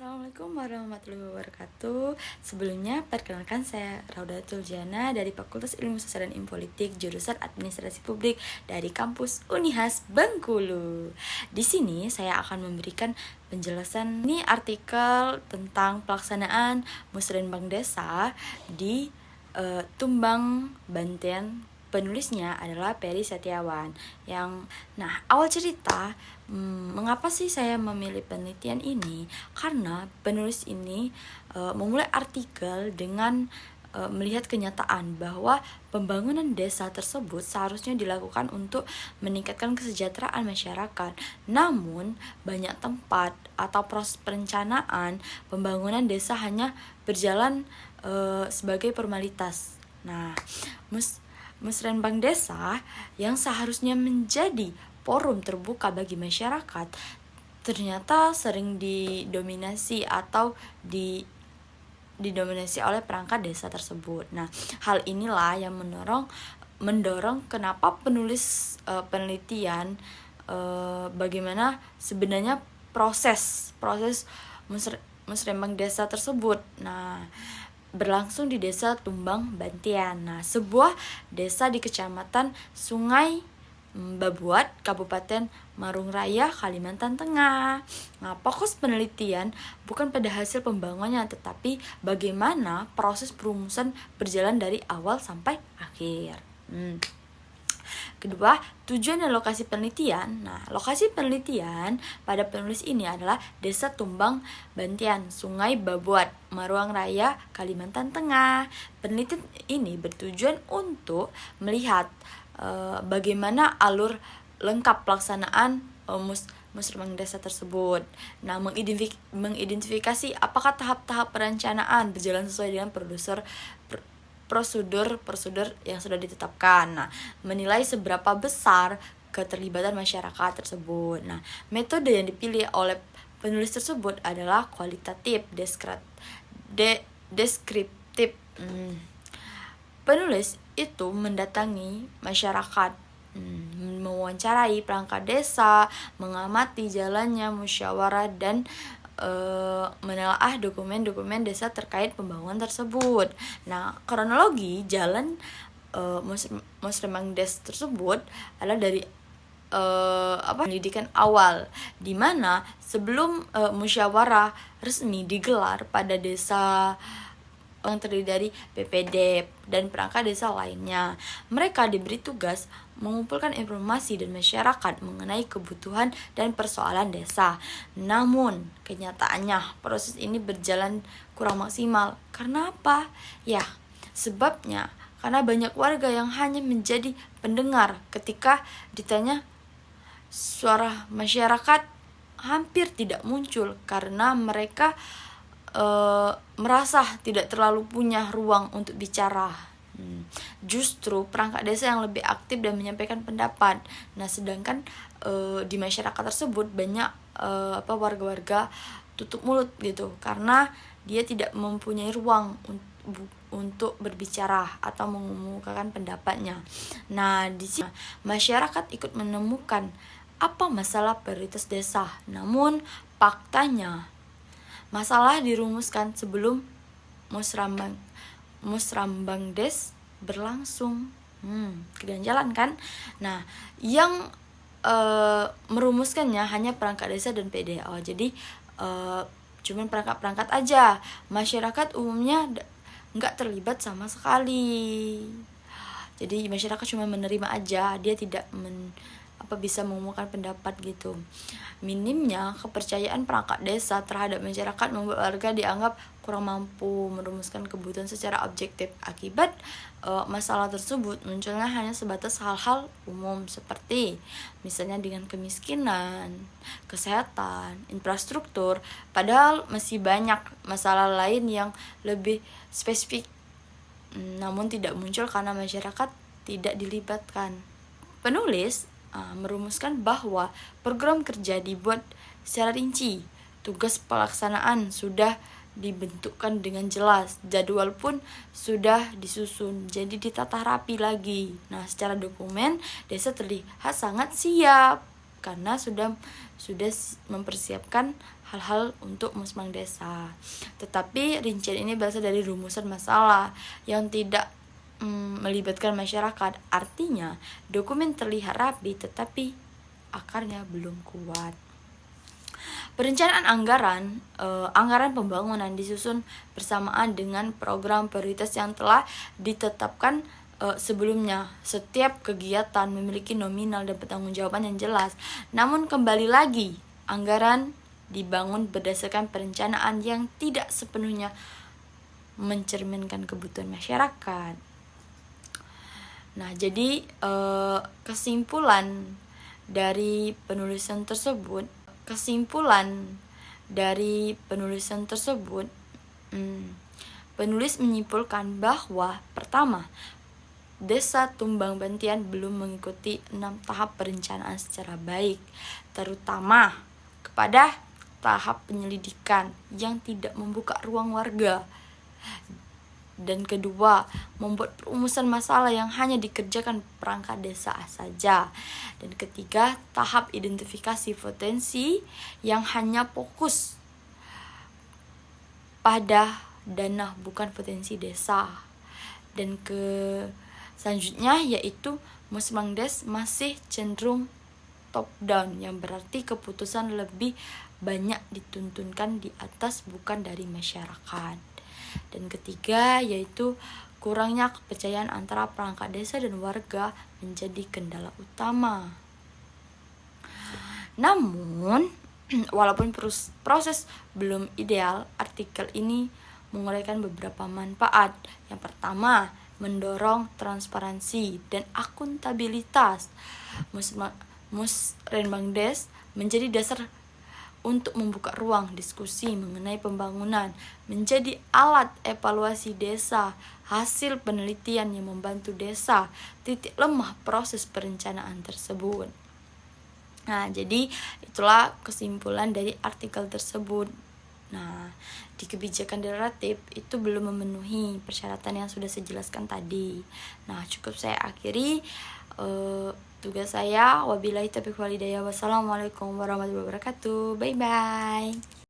Assalamualaikum warahmatullahi wabarakatuh. Sebelumnya, perkenalkan saya Raudatul Jana dari Fakultas Ilmu Sosial dan Politik, jurusan Administrasi Publik dari kampus Unihas Bengkulu. Di sini saya akan memberikan penjelasan ini artikel tentang pelaksanaan Musrenbang Desa di Tumbang, Banten. Penulisnya adalah Peri Setiawan. Awal cerita, mengapa sih saya memilih penelitian ini? Karena penulis ini memulai artikel dengan melihat kenyataan bahwa pembangunan desa tersebut seharusnya dilakukan untuk meningkatkan kesejahteraan masyarakat. Namun, banyak tempat atau proses perencanaan pembangunan desa hanya berjalan sebagai formalitas. Musrenbang Desa yang seharusnya menjadi forum terbuka bagi masyarakat ternyata sering didominasi oleh perangkat desa tersebut. Hal inilah yang mendorong kenapa penulis penelitian bagaimana sebenarnya proses Musrenbang Desa tersebut. Berlangsung di Desa Tumbang, Banten. Sebuah desa di Kecamatan Sungai Babuat, Kabupaten Marung Raya, Kalimantan Tengah. Fokus penelitian bukan pada hasil pembangunannya, tetapi bagaimana proses perumusan berjalan dari awal sampai akhir. Kedua, tujuan dan lokasi penelitian. Lokasi penelitian pada penulis ini adalah Desa Tumbang, Banten, Sungai Babuat, Marung Raya, Kalimantan Tengah. Penelitian ini bertujuan untuk melihat bagaimana alur lengkap pelaksanaan Musrenbang Desa tersebut. Mengidentifikasi apakah tahap-tahap perencanaan berjalan sesuai dengan prosedur yang sudah ditetapkan. Menilai seberapa besar keterlibatan masyarakat tersebut. Metode yang dipilih oleh penulis tersebut adalah kualitatif, deskriptif. Penulis itu mendatangi masyarakat, mewawancarai perangkat desa, mengamati jalannya musyawarah dan menelaah dokumen-dokumen desa terkait pembangunan tersebut. Kronologi jalan Musrenbang Desa tersebut adalah dari pendidikan awal, di mana sebelum musyawarah resmi digelar pada desa yang terdiri dari BPD dan perangkat desa lainnya. Mereka diberi tugas mengumpulkan informasi dan masyarakat mengenai kebutuhan dan persoalan desa. Namun, kenyataannya proses ini berjalan kurang maksimal. Karena apa? Sebabnya karena banyak warga yang hanya menjadi pendengar ketika ditanya, suara masyarakat hampir tidak muncul karena mereka merasa tidak terlalu punya ruang untuk bicara. Justru perangkat desa yang lebih aktif dan menyampaikan pendapat. Sedangkan di masyarakat tersebut banyak warga-warga tutup mulut gitu, karena dia tidak mempunyai ruang untuk berbicara atau mengumumkan pendapatnya. Di sini masyarakat ikut menemukan apa masalah prioritas desa. Namun faktanya masalah dirumuskan sebelum Musrenbang Des berlangsung. Keganjalan kan? Yang merumuskannya hanya perangkat desa dan PDO. Jadi cuman perangkat-perangkat aja. Masyarakat umumnya nggak terlibat sama sekali. Jadi masyarakat cuma menerima aja, dia tidak bisa mengumumkan pendapat gitu. Minimnya kepercayaan perangkat desa terhadap masyarakat membuat warga dianggap kurang mampu merumuskan kebutuhan secara objektif. Akibat masalah tersebut munculnya hanya sebatas hal-hal umum seperti misalnya dengan kemiskinan, kesehatan, infrastruktur, padahal masih banyak masalah lain yang lebih spesifik, namun tidak muncul karena masyarakat tidak dilibatkan. Penulis merumuskan bahwa program kerja dibuat secara rinci, tugas pelaksanaan sudah dibentukkan dengan jelas, jadwal pun sudah disusun, jadi ditata rapi lagi. Secara dokumen desa terlihat sangat siap. karena sudah mempersiapkan hal-hal untuk musbang desa. Tetapi rincian ini berasal dari rumusan masalah yang tidak melibatkan masyarakat. Artinya dokumen terlihat rapi tetapi akarnya belum kuat. Perencanaan anggaran pembangunan disusun bersamaan dengan program prioritas yang telah ditetapkan sebelumnya. Setiap kegiatan memiliki nominal dan pertanggungjawaban yang jelas. Namun kembali lagi, anggaran dibangun berdasarkan perencanaan yang tidak sepenuhnya mencerminkan kebutuhan masyarakat. Nah, jadi kesimpulan dari penulisan tersebut, penulis menyimpulkan bahwa pertama, Desa Tumbang Bantian belum mengikuti 6 tahap perencanaan secara baik, terutama kepada tahap penyelidikan yang tidak membuka ruang warga. Dan kedua, membuat perumusan masalah yang hanya dikerjakan perangkat desa saja. Dan ketiga, tahap identifikasi potensi yang hanya fokus pada dana bukan potensi desa. Dan selanjutnya yaitu Musbangdes masih cenderung top down, yang berarti keputusan lebih banyak dituntunkan di atas bukan dari masyarakat. Dan ketiga yaitu kurangnya kepercayaan antara perangkat desa dan warga menjadi kendala utama. Namun walaupun proses belum ideal, artikel ini menguraikan beberapa manfaat. Yang pertama, mendorong transparansi dan akuntabilitas. Musrenbangdes menjadi dasar untuk membuka ruang diskusi mengenai pembangunan, menjadi alat evaluasi desa, hasil penelitian yang membantu desa, titik lemah proses perencanaan tersebut. Nah, jadi itulah kesimpulan dari artikel tersebut. Nah, di kebijakan daeratif itu belum memenuhi persyaratan yang sudah saya jelaskan tadi. Nah, cukup saya akhiri tugas saya. Wabillahi taufiq wal hidayah. Wassalamualaikum warahmatullahi wabarakatuh. Bye bye.